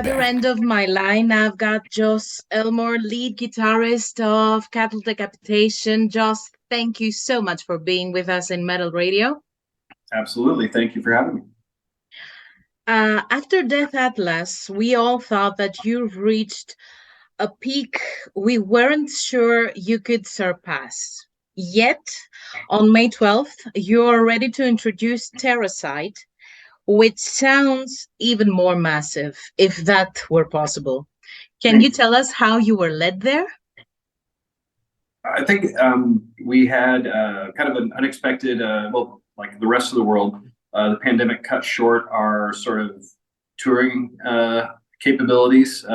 other end of my line, I've got Joss Elmore, lead guitarist of Cattle Decapitation. Joss, thank you so much for being with us in Metal Radio. Absolutely. Thank you for having me. After Death Atlas, we all thought that you reached a peak we weren't sure you could surpass. Yet, on May 12th, you are ready to introduce Terracite, which sounds even more massive, if that were possible. Can you tell us how you were led there? I think we had kind of an unexpected, well, like the rest of the world, the pandemic cut short our sort of touring capabilities.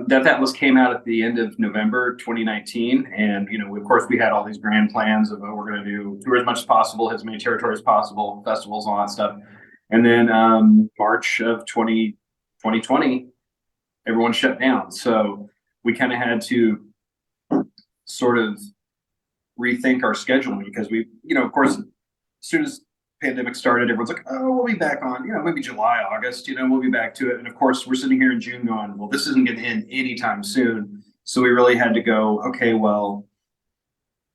Death Atlas came out at the end of November 2019, and of course, we had all these grand plans of we're going to do tour as much as possible, hit as many territories as possible, festivals, all that stuff. And then March of 2020, everyone shut down, so we kind of had to sort of rethink our scheduling because we, of course, as soon as pandemic started, everyone's like, oh, we'll be back on, maybe July, August, we'll be back to it. And of course, we're sitting here in June going, well, this isn't going to end anytime soon. So we really had to go, okay, well,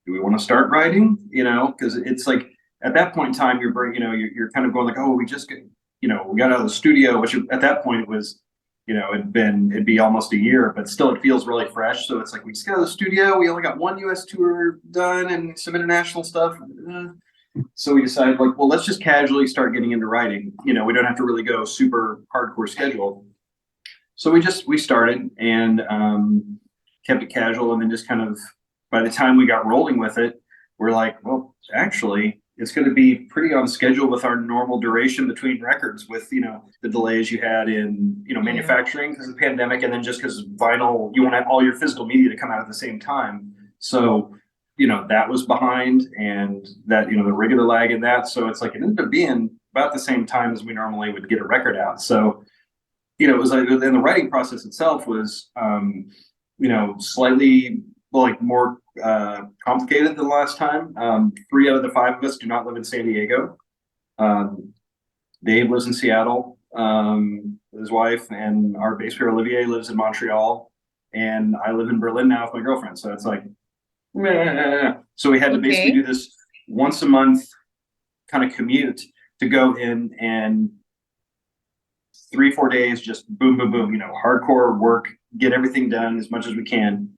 do we want to start writing? Because it's like at that point in time, you're kind of going like, oh, we just get, we got out of the studio, which at that point it was, it'd be almost a year, but still it feels really fresh. So it's like, we just got out of the studio. We only got one US tour done and some international stuff. So we decided like, well, let's just casually start getting into writing. We don't have to really go super hardcore schedule. So we started and kept it casual. And then just kind of, by the time we got rolling with it, we're like, well, actually, it's going to be pretty on schedule with our normal duration between records with, the delays you had in, manufacturing because of the pandemic. And then just because vinyl, you want to have all your physical media to come out at the same time. So, that was behind and that, the regular lag in that. So it's like, it ended up being about the same time as we normally would get a record out. So, it was like, and the writing process itself was, slightly like more complicated than last time. 3 out of the 5 of us do not live in San Diego. Dave lives in Seattle, with his wife, and our bass player Olivier lives in Montreal, and I live in Berlin now with my girlfriend. So it's like, meh. So we had to basically do this once a month kind of commute to go in and 3-4 days, just boom, boom, boom, hardcore work, get everything done as much as we can.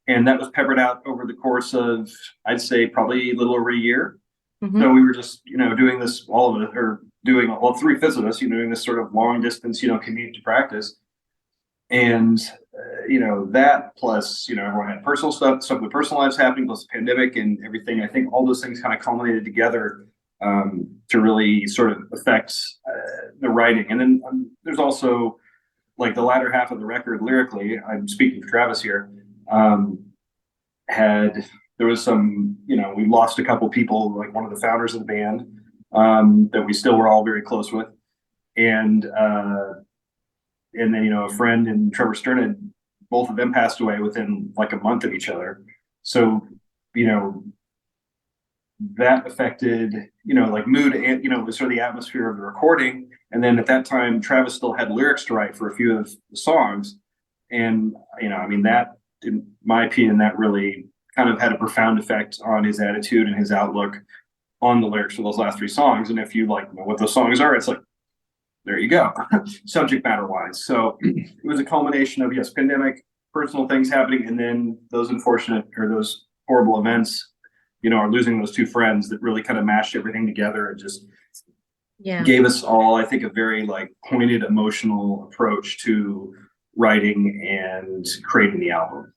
And that was peppered out over the course of, I'd say, probably a little over a year. Mm-hmm. So we were just, doing this, all of it, or doing, well, 3/5 of us, doing this sort of long distance, commute to practice. And, that plus, everyone had personal stuff with personal lives happening, plus the pandemic and everything. I think all those things kind of culminated together to really sort of affect the writing. And then there's also like the latter half of the record lyrically, I'm speaking for Travis here, there was some, we lost a couple people, like one of the founders of the band that we still were all very close with. And then, a friend and Trevor Stern, both of them passed away within like a month of each other. So, that affected, like mood and, sort of the atmosphere of the recording. And then at that time, Travis still had lyrics to write for a few of the songs. And, that, in my opinion, that really kind of had a profound effect on his attitude and his outlook on the lyrics for those last 3 songs. And if you know what those songs are, it's like, there you go, subject matter wise. So it was a culmination of, yes, pandemic, personal things happening, and then those unfortunate or those horrible events, are losing those 2 friends that really kind of mashed everything together and just gave us all, I think, a very like pointed emotional approach to writing and creating the album.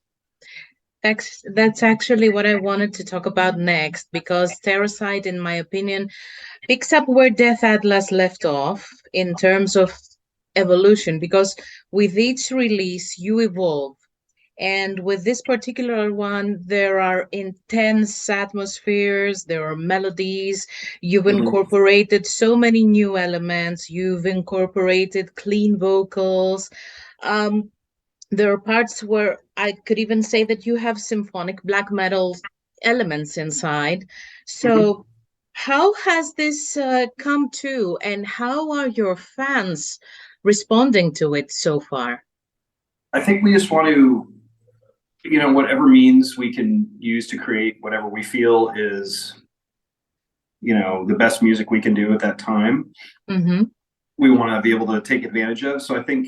That's actually what I wanted to talk about next, because Terracite, in my opinion, picks up where Death Atlas left off in terms of evolution, because with each release you evolve. And with this particular one, there are intense atmospheres, there are melodies, you've incorporated so many new elements, you've incorporated clean vocals. There are parts where I could even say that you have symphonic black metal elements inside. So how has this come to, and how are your fans responding to it so far? I think we just want to, whatever means we can use to create whatever we feel is, the best music we can do at that time. Mm-hmm. We want to be able to take advantage of. So I think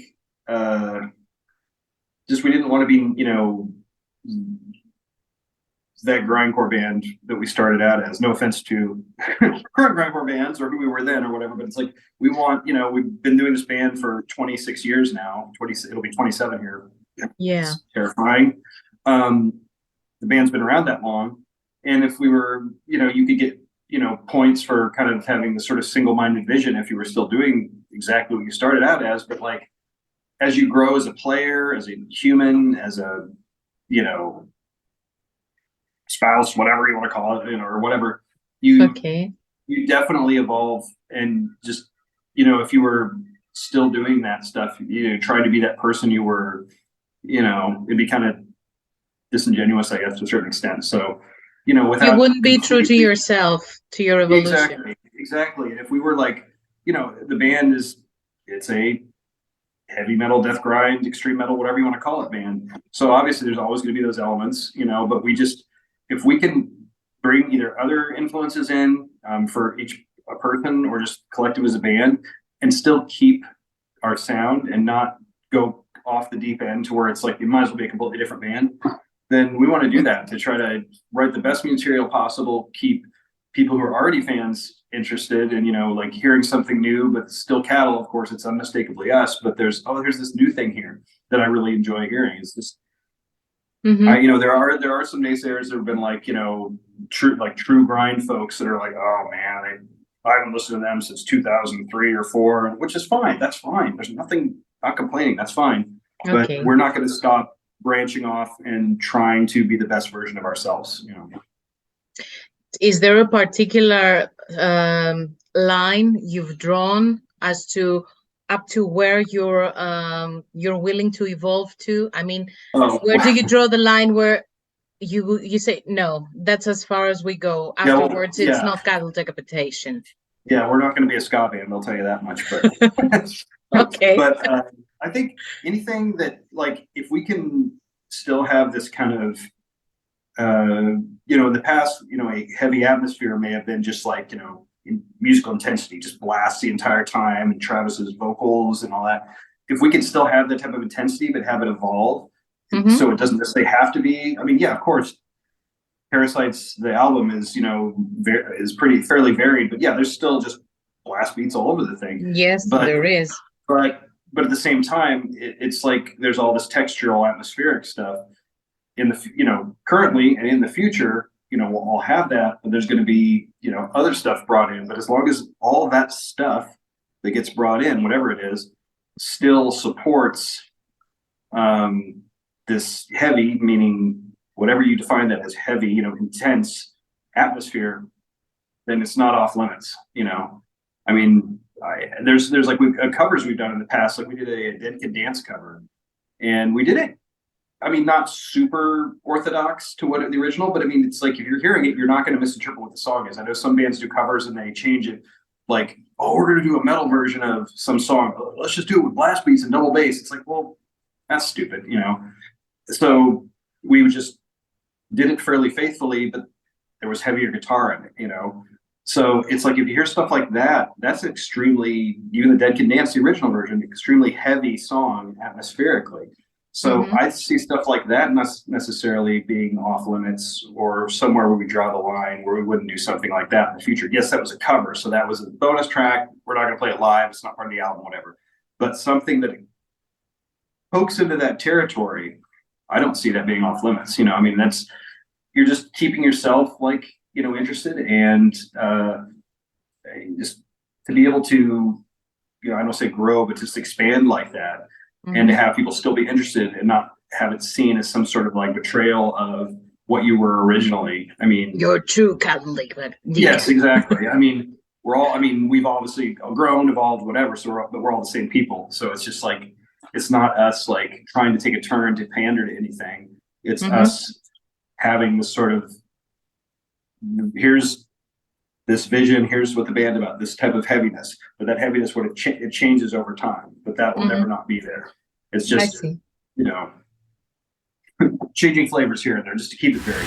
just we didn't want to be, that grindcore band that we started out as. No offense to current grindcore bands or who we were then or whatever, but it's like we want, we've been doing this band for 26 years now. It'll be 27 here. Yeah. It's terrifying. The band's been around that long, and if we were, you could get, points for kind of having the sort of single-minded vision if you were still doing exactly what you started out as, but like as you grow as a player, as a human, as a, spouse, whatever you want to call it, or whatever, you definitely evolve. And just, if you were still doing that stuff, try to be that person you were, it'd be kind of disingenuous, I guess, to a certain extent. So, without, you wouldn't be true to yourself, to your evolution. Exactly. And if we were like, the band it's a heavy metal, death grind, extreme metal, whatever you want to call it, band. So obviously there's always going to be those elements, but if we can bring either other influences in for each a person or just collective as a band and still keep our sound and not go off the deep end to where it's like, you might as well be a completely different band, then we want to do that to try to write the best material possible, keep people who are already fans interested and, like hearing something new, but still cattle, of course, it's unmistakably us, but there's this new thing here that I really enjoy hearing. Is this, there are some naysayers that have been like, true grind folks that are like, oh man, I haven't listened to them since 2003 or 4, which is fine. That's fine. There's nothing, not complaining. That's fine. Okay. But we're not going to stop branching off and trying to be the best version of ourselves. Is there a particular line you've drawn as to up to where you're willing to evolve to? I mean, where do you draw the line where you say no, that's as far as we go? Afterwards, it's not cattle decapitation. Yeah, we're not going to be a ska band, I'll tell you that much. But okay. But I think anything that, like, if we can still have this kind of, in the past, a heavy atmosphere may have been just like, in musical intensity, just blast the entire time, and Travis's vocals and all that. If we can still have that type of intensity, but have it evolve, so it doesn't necessarily have to be. I mean, yeah, of course, Parasites, the album is, is fairly varied, but yeah, there's still just blast beats all over the thing. Yes, there is. But at the same time, it's like there's all this textural, atmospheric stuff in the, currently and in the future, we'll all have that, but there's going to be, other stuff brought in. But as long as all that stuff that gets brought in, whatever it is, still supports this heavy, meaning whatever you define that as heavy, intense atmosphere, then it's not off limits. I mean, there's like covers we've done in the past. Like we did a Dead Kid Dance cover, and we did it. I mean, not super orthodox to what the original, but I mean, it's like if you're hearing it, you're not going to misinterpret what the song is. I know some bands do covers and they change it, like, oh, we're going to do a metal version of some song. Let's just do it with blast beats and double bass. It's like, well, that's stupid, So we just did it fairly faithfully, but there was heavier guitar in it, So it's like if you hear stuff like that, that's extremely, even the Dead Kid Dance, the original version, extremely heavy song atmospherically. So I see stuff like that not necessarily being off limits or somewhere where we draw the line where we wouldn't do something like that in the future. Yes, that was a cover, so that was a bonus track. We're not going to play it live. It's not part of the album, whatever. But something that pokes into that territory, I don't see that being off limits. I mean, you're just keeping yourself interested, and just to be able to, I don't say grow, but just expand like that. And to have people still be interested and not have it seen as some sort of like betrayal of what you were originally. I mean, your true Catholic. Yes, exactly. I mean, we've obviously grown, evolved, whatever. So we're all the same people. So it's just like, it's not us like trying to take a turn to pander to anything. It's us having this sort of, here's this vision. Here's what the band about, this type of heaviness, but that heaviness, it changes over time, but that will never not be there. It's I just, see. you know, changing flavors here and there just to keep it very.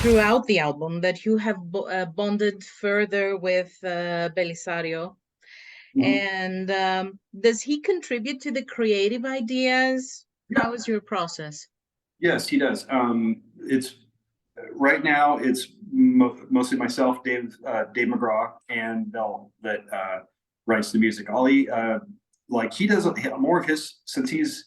Throughout the album that you have bonded further with Belisario. And does he contribute to the creative ideas? Yeah. How is your process? Yes, he does. It's right now it's mostly myself, Dave McGraw, and Bell that writes the music. Ollie, like he does more of his, since he's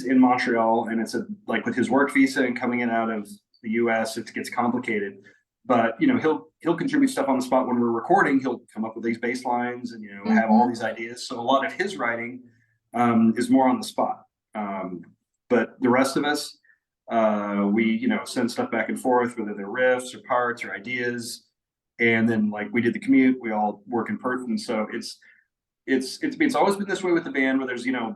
in Montreal, and it's like with his work visa and coming in out of the US, it gets complicated. But you know, he'll contribute stuff on the spot when we're recording. He'll come up with these bass lines and, you know, have all these ideas. So a lot of his writing is more on the spot. But the rest of us, we, you know, send stuff back and forth, whether they're riffs or parts or ideas. And then, like, we did the commute, we all work in person. So it's always been this way with the band, where there's, you know,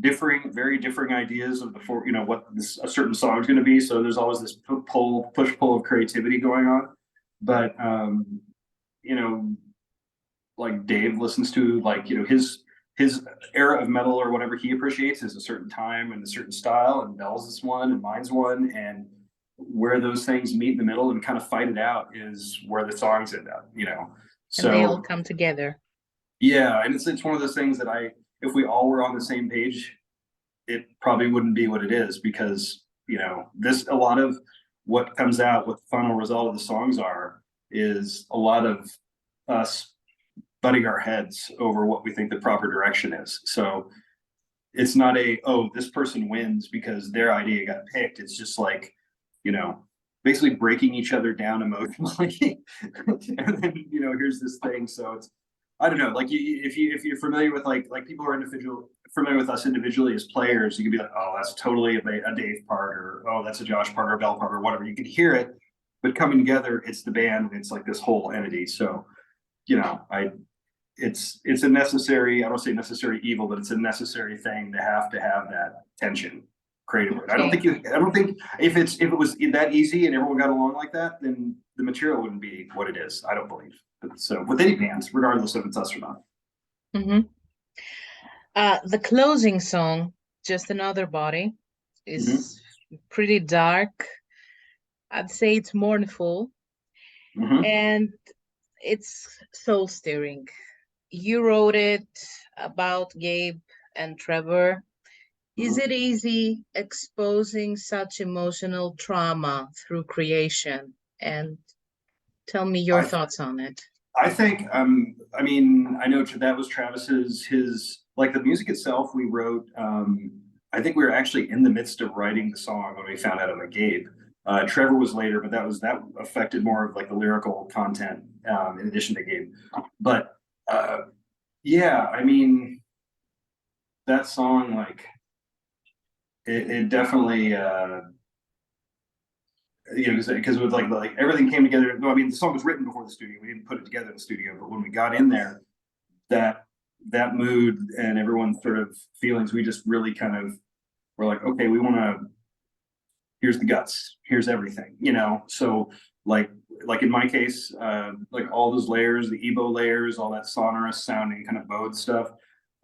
very differing ideas of you know, what a certain song is going to be. So there's always this push pull of creativity going on. But you know, like Dave listens to, like, you know, his era of metal or whatever he appreciates is a certain time and a certain style, and Bell's is one and mine's one, and where those things meet in the middle and kind of fight it out is where the songs end up, you know. So and they all come together. Yeah, and it's one of those things that if we all were on the same page, it probably wouldn't be what it is, because, you know, a lot of what comes out, what the final result of the songs are, is a lot of us butting our heads over what we think the proper direction is. So it's not this person wins because their idea got picked. It's just like, you know, basically breaking each other down emotionally. And then, you know, here's this thing. So it's, I don't know, like, if you're familiar with like people who are familiar with us individually as players, you could be like, oh, that's totally a Dave part, or oh, that's a Josh part or a Bell part or whatever. You could hear it, but coming together, it's the band, and it's like this whole entity. So, you know, it's a necessary, I don't say necessary evil, but it's a necessary thing to have that tension creatively. Okay. I don't think if it was that easy and everyone got along like that, then the material wouldn't be what it is. I don't believe. So with any bands, regardless if it's us or not. The closing song, Just Another Body, is pretty dark. I'd say it's mournful, and it's soul stirring. You wrote it about Gabe and Trevor. Is it easy exposing such emotional trauma through creation? And tell me your thoughts on it. I think, I mean, I know that was Travis's, like, the music itself we wrote, I think we were actually in the midst of writing the song when we found out about Gabe. Trevor was later, but that affected more of like the lyrical content, in addition to Gabe. But yeah, I mean, that song, like, it definitely, you know, because it was like everything came together. No, I mean, the song was written before the studio. We didn't put it together in the studio, but when we got in there, that mood and everyone's sort of feelings, we just really kind of were like, okay, we want to. Here's the guts. Here's everything, you know. So like in my case, like all those layers, the EBO layers, all that sonorous sounding kind of bowed stuff.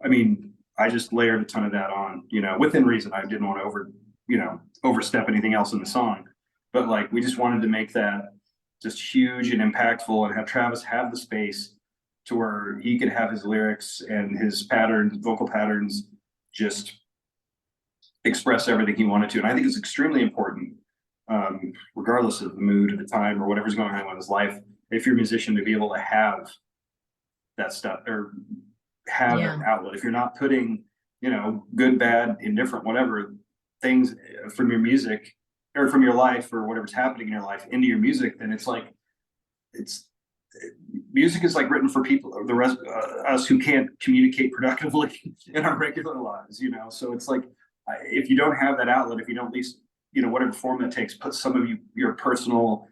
I mean, I just layered a ton of that on, you know, within reason. I didn't want to overstep anything else in the song. But like, we just wanted to make that just huge and impactful, and have Travis have the space to where he could have his lyrics and his patterns, vocal patterns, just express everything he wanted to. And I think it's extremely important, regardless of the mood at the time or whatever's going on in his life, if you're a musician, to be able to have that stuff, or have an outlet. If you're not putting, you know, good, bad, indifferent, whatever things from your music or from your life or whatever's happening in your life into your music, then it's like it's music is like written for people, the rest us who can't communicate productively in our regular lives, you know. So it's like if you don't have that outlet, if you don't at least, you know, whatever form that takes, put some of your personal,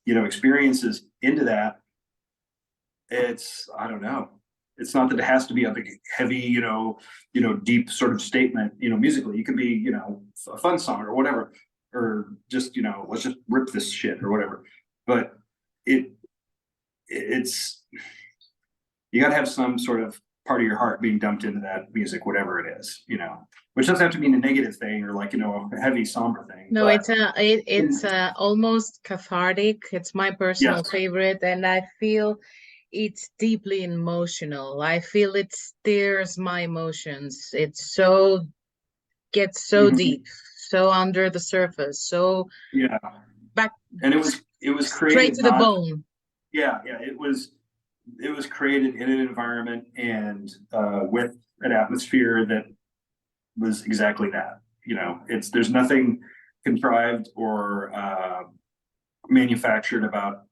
you know, experiences into that. It's, I don't know. It's not that it has to be a big, heavy, deep sort of statement, you know, musically. You could be, you know, a fun song or whatever, or just, you know, let's just rip this shit or whatever. But it's you got to have some sort of part of your heart being dumped into that music, whatever it is, you know, which doesn't have to mean a negative thing or like, you know, a heavy somber thing. No, but it's almost cathartic. It's my personal yes. favorite, and I feel it's deeply emotional. I feel it stirs my emotions. It's so gets so Mhm. deep, so under the surface, so Yeah. back And it was straight created to the not, bone. yeah, it was created in an environment and with an atmosphere that was exactly that. You know, it's there's nothing contrived or manufactured about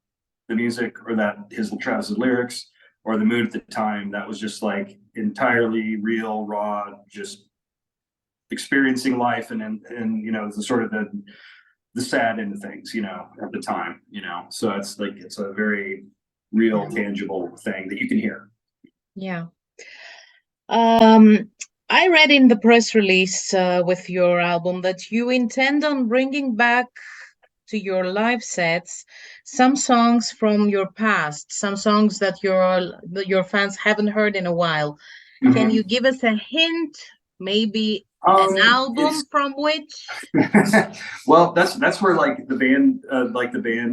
the music or that his Travis's lyrics or the mood at the time. That was just like entirely real, raw, just experiencing life and you know the sort of the sad end of things, you know, at the time, you know. So it's like it's a very real, tangible thing that you can hear. Yeah. Um, I read in the press release with your album that you intend on bringing back to your live sets some songs from your past, some songs that your fans haven't heard in a while. Can you give us a hint? Maybe an album It's from which? well, that's where like the band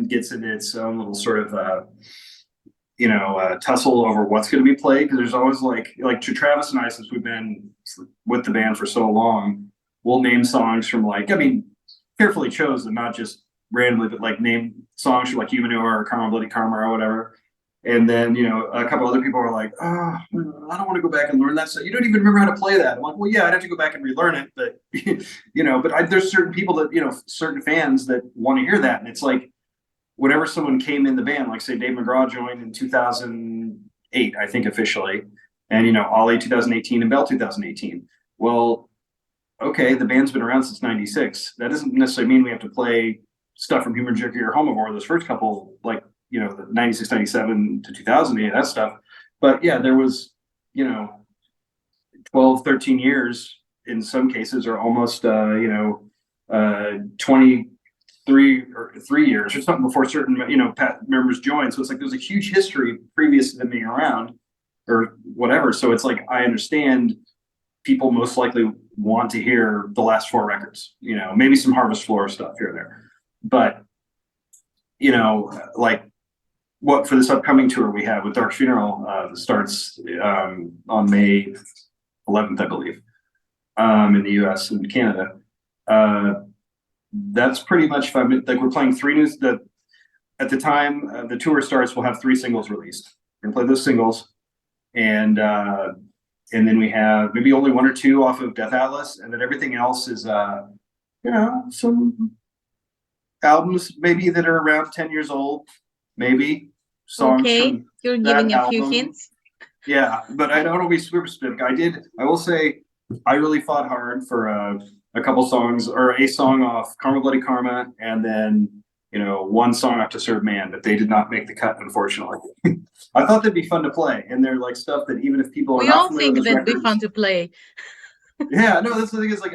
gets into its own little sort of tussle over what's going to be played because there's always like to Travis and I, since we've been with the band for so long, we'll name songs from like, I mean, carefully chosen, not just randomly, but like name songs from like Human or Karma Bloody Karma or whatever. And then, you know, a couple other people are like, oh, I don't want to go back and learn that. So you don't even remember how to play that. I'm like, well, yeah, I'd have to go back and relearn it. But, you know, there's certain people that, you know, certain fans that want to hear that. And it's like, whenever someone came in the band, like say Dave McGraw joined in 2008, I think officially, and, you know, Ollie 2018 and Bell 2018. Well, okay, the band's been around since 96. That doesn't necessarily mean we have to play stuff from Human Jerky or Homivore, those first couple, like, you know, the 96, 97 to 2008, that stuff. But yeah, there was, you know, 12, 13 years in some cases, or almost, 3 years or something before certain, you know, members joined. So it's like there's a huge history previous to them being around or whatever. So it's like I understand people most likely want to hear the last four records, you know, maybe some Harvest Floor stuff here and there. But, you know, like what for this upcoming tour we have with Dark Funeral that starts on May 11th, I believe, in the US and Canada. That's pretty much like we're playing three news that at the time the tour starts, we'll have three singles released. We're gonna play those singles, and then we have maybe only one or two off of Death Atlas, and then everything else is you know, some albums maybe that are around 10 years old, maybe songs Okay, from you're that giving a few album. hints. Yeah, but I don't want to be super specific. I will say I really fought hard for a couple songs or a song off Karma Bloody Karma, and then, you know, one song off To Serve Man, but they did not make the cut, unfortunately. I thought they'd be fun to play, and they're like stuff that even if people are We not all familiar with think those that'd be records, fun to play. yeah, no, that's the thing is like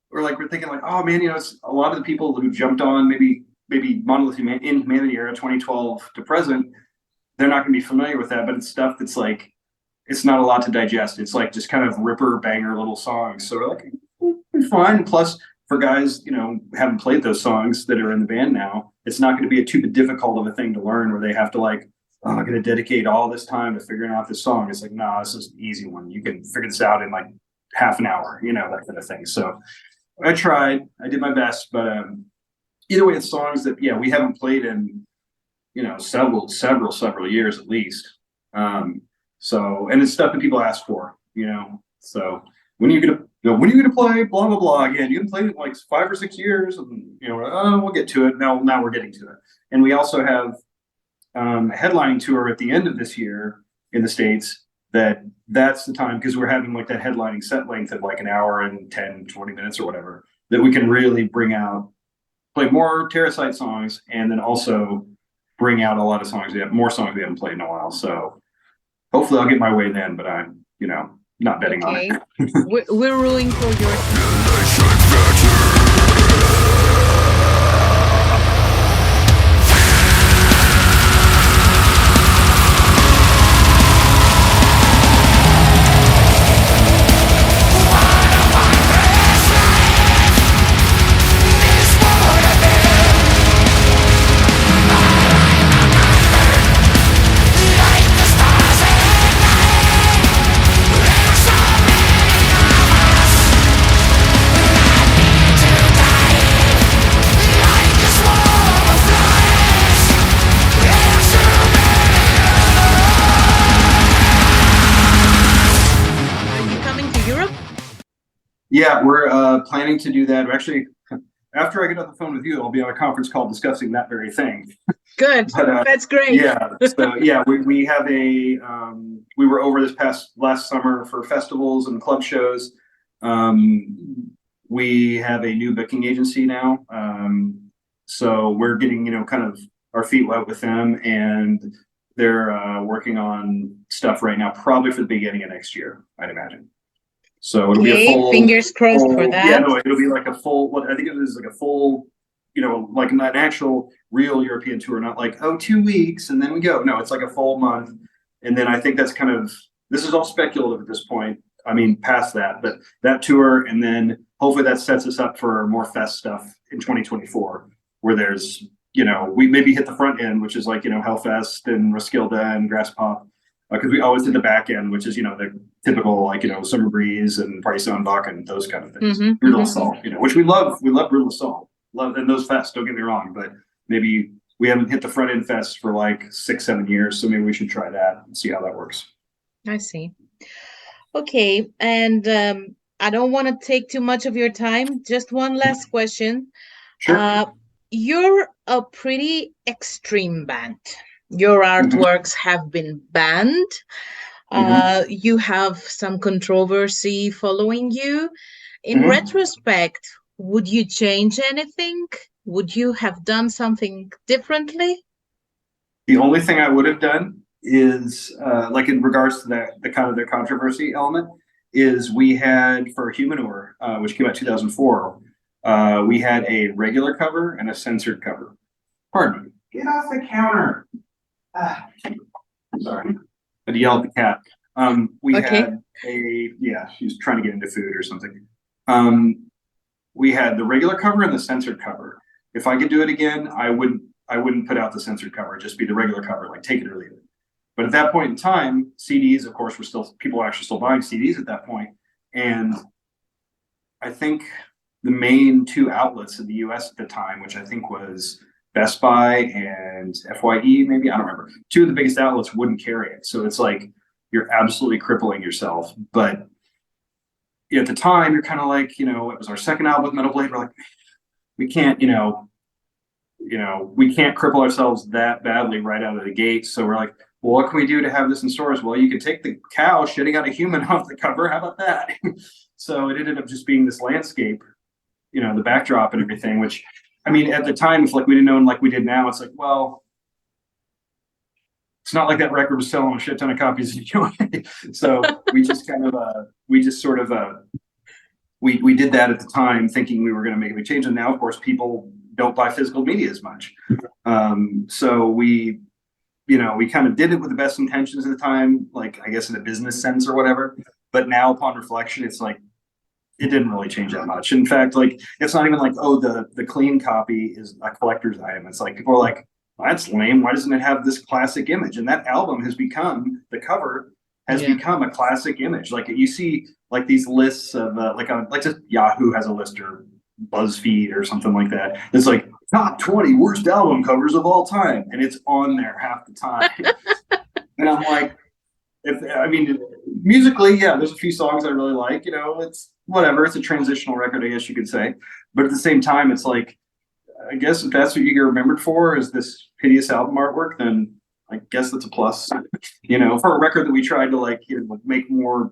we're thinking like, oh man, you know, it's a lot of the people who jumped on maybe Monolith in Humanity era 2012 to present, they're not going to be familiar with that, but it's stuff that's like it's not a lot to digest. It's like just kind of ripper banger little songs. So we're like, fine. Plus, for guys, you know, haven't played those songs that are in the band now, it's not going to be too difficult of a thing to learn where they have to like, oh, I'm going to dedicate all this time to figuring out this song. It's like, no, nah, this is an easy one. You can figure this out in like half an hour, you know, that kind of thing. So I tried, I did my best, but either way, it's songs that, yeah, we haven't played in, you know, several years at least. So, and it's stuff that people ask for, you know. So when you're gonna when are you going to play blah, blah, blah again? You can play it in like 5 or 6 years. And, we'll get to it. Now we're getting to it. And we also have a headlining tour at the end of this year in the States. That's the time, because we're having like that headlining set length of like an hour and 10, 20 minutes or whatever, that we can really play more Terracite songs, and then also bring out a lot of songs. More songs we haven't played in a while. So hopefully I'll get my way then, but I'm, not betting on it. We're rooting for your Yeah, we're planning to do that. Actually, after I get off the phone with you, I'll be on a conference call discussing that very thing. Good. But, that's great. Yeah. So yeah, we have we were over this last summer for festivals and club shows. We have a new booking agency now. So we're getting, kind of our feet wet with them, and they're working on stuff right now, probably for the beginning of next year, I'd imagine. So it'll be a full, fingers crossed for that. Yeah, no, it'll be like a full, I think it is like a full, like an actual real European tour, not like, 2 weeks and then we go. No, it's like a full month. And then I think that's this is all speculative at this point. I mean, past that, but that tour, and then hopefully that sets us up for more fest stuff in 2024, where there's, we maybe hit the front end, which is like, Hellfest and Roskilde and Grass Pop. Because we always did the back end, which is, the typical, like, Summer Breeze and Party Bach and those kind of things. Brutal Assault, which we love. We love Brutal Assault. And those fests, don't get me wrong, but maybe we haven't hit the front end fest for like 6-7 years. So maybe we should try that and see how that works. I see. Okay. And I don't want to take too much of your time. Just one last question. Sure. You're a pretty extreme band. Your artworks have been banned. You have some controversy following you. In retrospect, would you change anything? Would you have done something differently? The only thing I would have done is, like in regards to the kind of the controversy element, is we had for Humanure, which came out 2004, we had a regular cover and a censored cover. Pardon me. Get off the counter. Sorry, I had to yell at the cat. We had she's trying to get into food or something. We had the regular cover and the censored cover. If I could do it again, I wouldn't put out the censored cover, just be the regular cover, like take it or leave it. But at that point in time, CDs, of course, people were actually still buying CDs at that point. And I think the main 2 outlets in the US at the time, which I think was Best Buy and FYE, maybe, I don't remember. 2 of the biggest outlets wouldn't carry it. So it's like, you're absolutely crippling yourself. But at the time, you're kind of like, it was our second album with Metal Blade. We're like, we can't, we can't cripple ourselves that badly right out of the gate. So we're like, well, what can we do to have this in stores? Well, you can take the cow shitting out a human off the cover. How about that? So it ended up just being this landscape, the backdrop and everything, which, I mean, at the time, if like we didn't know like we did now, it's like, well, it's not like that record was selling a shit ton of copies anyway. So we just kind of, we did that at the time, thinking we were going to make a big change. And now, of course, people don't buy physical media as much. So we kind of did it with the best intentions at the time, like I guess in a business sense or whatever. But now, upon reflection, it's like, it didn't really change that much. In fact, like, it's not even like, the clean copy is a collector's item. It's like, people are like, well, that's lame. Why doesn't it have this classic image? And that album has become, the cover has become a classic image. Like, you see like these lists of like just Yahoo has a list, or BuzzFeed or something like that. It's like top 20 worst album covers of all time. And it's on there half the time. And I'm like, musically, yeah, there's a few songs I really like. It's whatever. It's a transitional record, I guess you could say. But at the same time, it's like, I guess if that's what you get remembered for is this hideous album artwork, then I guess that's a plus. For a record that we tried to make more,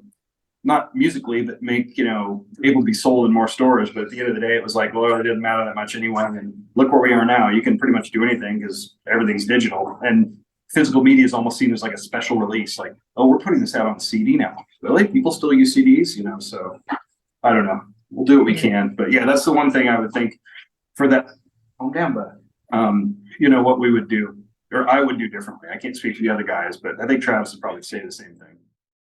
not musically, but make able to be sold in more stores. But at the end of the day, it was like, well, it didn't matter that much anyway. And look where we are now. You can pretty much do anything because everything's digital, and physical media is almost seen as like a special release. Like, oh, we're putting this out on CD now. Really, people still use CDs, So I don't know. We'll do what we can. But yeah, that's the one thing I would think for that. Calm down, bud. What we would do, or I would do differently. I can't speak for the other guys, but I think Travis would probably say the same thing.